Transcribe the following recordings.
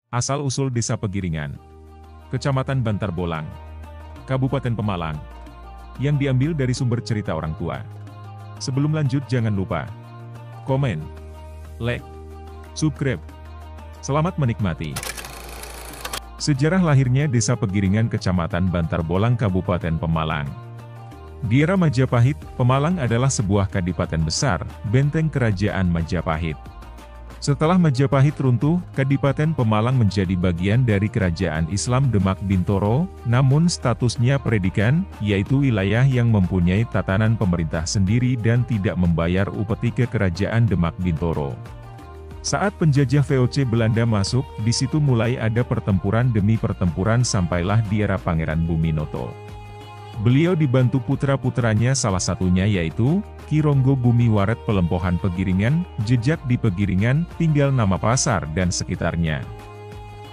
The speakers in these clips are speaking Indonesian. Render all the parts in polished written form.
Asal-usul Desa Pegiringan, Kecamatan Bantar Bolang, Kabupaten Pemalang, yang diambil dari sumber cerita orang tua. Sebelum lanjut jangan lupa komen, like, subscribe. Selamat menikmati. Sejarah lahirnya Desa Pegiringan Kecamatan Bantar Bolang Kabupaten Pemalang. Di era Majapahit, Pemalang adalah sebuah kadipaten besar, benteng kerajaan Majapahit. Setelah Majapahit runtuh, Kadipaten Pemalang menjadi bagian dari Kerajaan Islam Demak Bintoro, namun statusnya predikan, yaitu wilayah yang mempunyai tatanan pemerintah sendiri dan tidak membayar upeti ke Kerajaan Demak Bintoro. Saat penjajah VOC Belanda masuk, di situ mulai ada pertempuran demi pertempuran sampailah di era Pangeran Buminoto. Beliau dibantu putra-putranya salah satunya yaitu Ki Ronggo Bumiwaret Pelempohan Pegiringan, jejak di Pegiringan, tinggal nama pasar dan sekitarnya.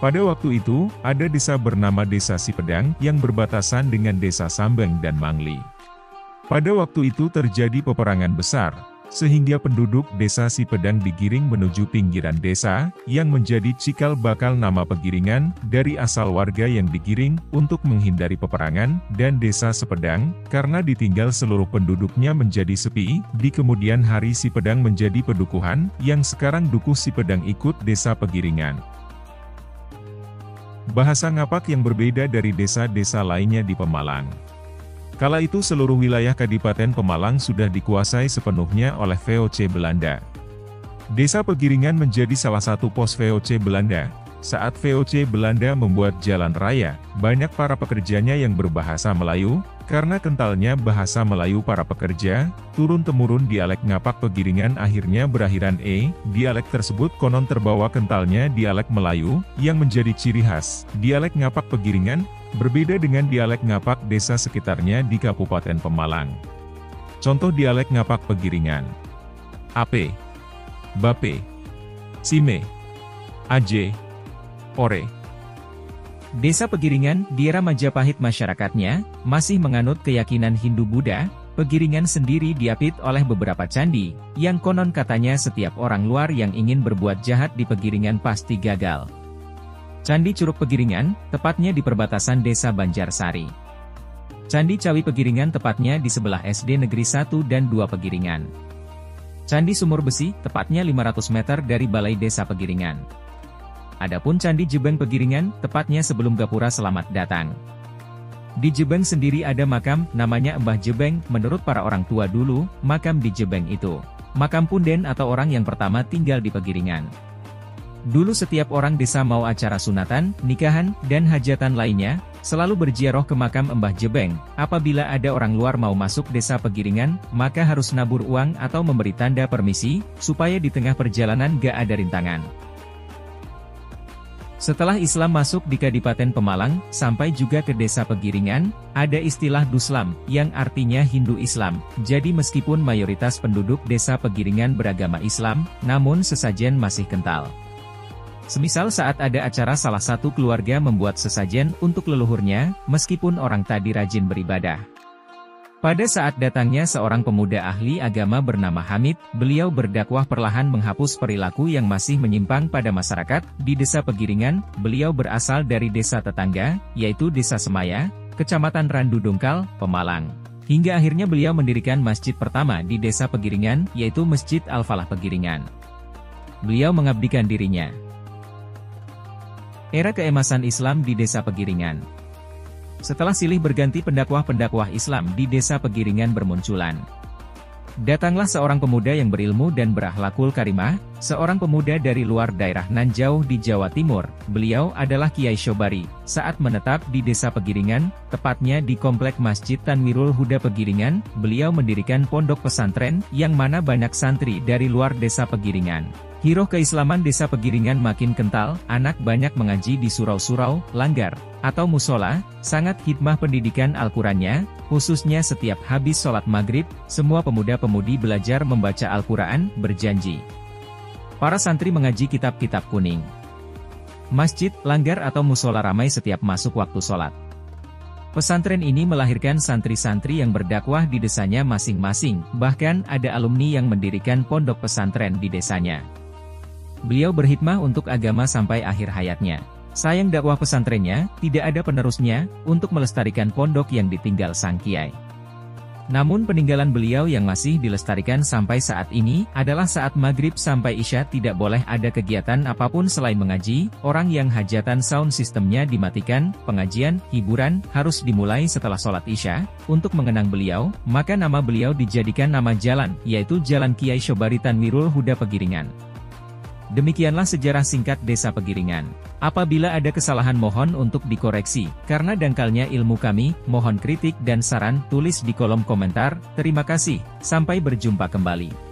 Pada waktu itu, ada desa bernama Desa Sipedang yang berbatasan dengan Desa Sambeng dan Mangli. Pada waktu itu terjadi peperangan besar, sehingga penduduk Desa Sipedang digiring menuju pinggiran desa, yang menjadi cikal bakal nama Pegiringan, dari asal warga yang digiring, untuk menghindari peperangan, dan Desa Sipedang, karena ditinggal seluruh penduduknya menjadi sepi, di kemudian hari Sipedang menjadi pedukuhan, yang sekarang Dukuh Sipedang ikut Desa Pegiringan. Bahasa Ngapak yang berbeda dari desa-desa lainnya di Pemalang. Kala itu seluruh wilayah Kadipaten Pemalang sudah dikuasai sepenuhnya oleh VOC Belanda. Desa Pegiringan menjadi salah satu pos VOC Belanda. Saat VOC Belanda membuat jalan raya, banyak para pekerjanya yang berbahasa Melayu, karena kentalnya bahasa Melayu para pekerja, turun-temurun dialek Ngapak Pegiringan akhirnya berakhiran dialek tersebut konon terbawa kentalnya dialek Melayu, yang menjadi ciri khas. Dialek Ngapak Pegiringan berbeda dengan dialek Ngapak desa sekitarnya di Kabupaten Pemalang. Contoh dialek Ngapak Pegiringan: Ape, Bape, Sime, Aje, Ore. Desa Pegiringan, di era Majapahit masyarakatnya masih menganut keyakinan Hindu-Buddha. Pegiringan sendiri diapit oleh beberapa candi, yang konon katanya setiap orang luar yang ingin berbuat jahat di Pegiringan pasti gagal. Candi Curug Pegiringan, tepatnya di perbatasan Desa Banjarsari. Candi Cawi Pegiringan tepatnya di sebelah SD Negeri 1 dan 2 Pegiringan. Candi Sumur Besi, tepatnya 500 meter dari Balai Desa Pegiringan. Adapun Candi Jebeng Pegiringan, tepatnya sebelum Gapura Selamat Datang. Di Jebeng sendiri ada makam, namanya Mbah Jebeng. Menurut para orang tua dulu, makam di Jebeng itu makam punden atau orang yang pertama tinggal di Pegiringan. Dulu setiap orang desa mau acara sunatan, nikahan, dan hajatan lainnya, selalu berziarah ke makam Mbah Jebeng. Apabila ada orang luar mau masuk desa Pegiringan, maka harus nabur uang atau memberi tanda permisi, supaya di tengah perjalanan gak ada rintangan. Setelah Islam masuk di Kadipaten Pemalang, sampai juga ke desa Pegiringan, ada istilah Duslam, yang artinya Hindu Islam. Jadi meskipun mayoritas penduduk desa Pegiringan beragama Islam, namun sesajen masih kental. Semisal saat ada acara salah satu keluarga membuat sesajen untuk leluhurnya, meskipun orang tadi rajin beribadah. Pada saat datangnya seorang pemuda ahli agama bernama Hamid, beliau berdakwah perlahan menghapus perilaku yang masih menyimpang pada masyarakat. Di desa Pegiringan, beliau berasal dari desa tetangga, yaitu Desa Semaya, Kecamatan Randu Dongkal, Pemalang. Hingga akhirnya beliau mendirikan masjid pertama di desa Pegiringan, yaitu Masjid Al-Falah Pegiringan. Beliau mengabdikan dirinya. Era keemasan Islam di Desa Pegiringan. Setelah silih berganti pendakwah-pendakwah Islam di Desa Pegiringan bermunculan. Datanglah seorang pemuda yang berilmu dan berakhlakul karimah, seorang pemuda dari luar daerah nan jauh di Jawa Timur. Beliau adalah Kiai Syobari. Saat menetap di Desa Pegiringan, tepatnya di Komplek Masjid Tanwirul Huda Pegiringan, beliau mendirikan pondok pesantren, yang mana banyak santri dari luar Desa Pegiringan. Hiroh keislaman Desa Pegiringan makin kental, anak banyak mengaji di surau-surau, langgar, atau musola, sangat hikmah pendidikan Al-Qurannya, khususnya setiap habis sholat maghrib, semua pemuda-pemudi belajar membaca Al-Quran, berjanji. Para santri mengaji kitab-kitab kuning. Masjid, langgar atau musola ramai setiap masuk waktu sholat. Pesantren ini melahirkan santri-santri yang berdakwah di desanya masing-masing, bahkan ada alumni yang mendirikan pondok pesantren di desanya. Beliau berhikmah untuk agama sampai akhir hayatnya. Sayang dakwah pesantrennya, tidak ada penerusnya, untuk melestarikan pondok yang ditinggal sang kiai. Namun peninggalan beliau yang masih dilestarikan sampai saat ini, adalah saat maghrib sampai isya tidak boleh ada kegiatan apapun selain mengaji, orang yang hajatan sound sistemnya dimatikan, pengajian, hiburan, harus dimulai setelah sholat isya. Untuk mengenang beliau, maka nama beliau dijadikan nama jalan, yaitu Jalan Kiai Syobari Tanwirul Huda Pegiringan. Demikianlah sejarah singkat Desa Pegiringan. Apabila ada kesalahan mohon untuk dikoreksi, karena dangkalnya ilmu kami, mohon kritik dan saran tulis di kolom komentar. Terima kasih, sampai berjumpa kembali.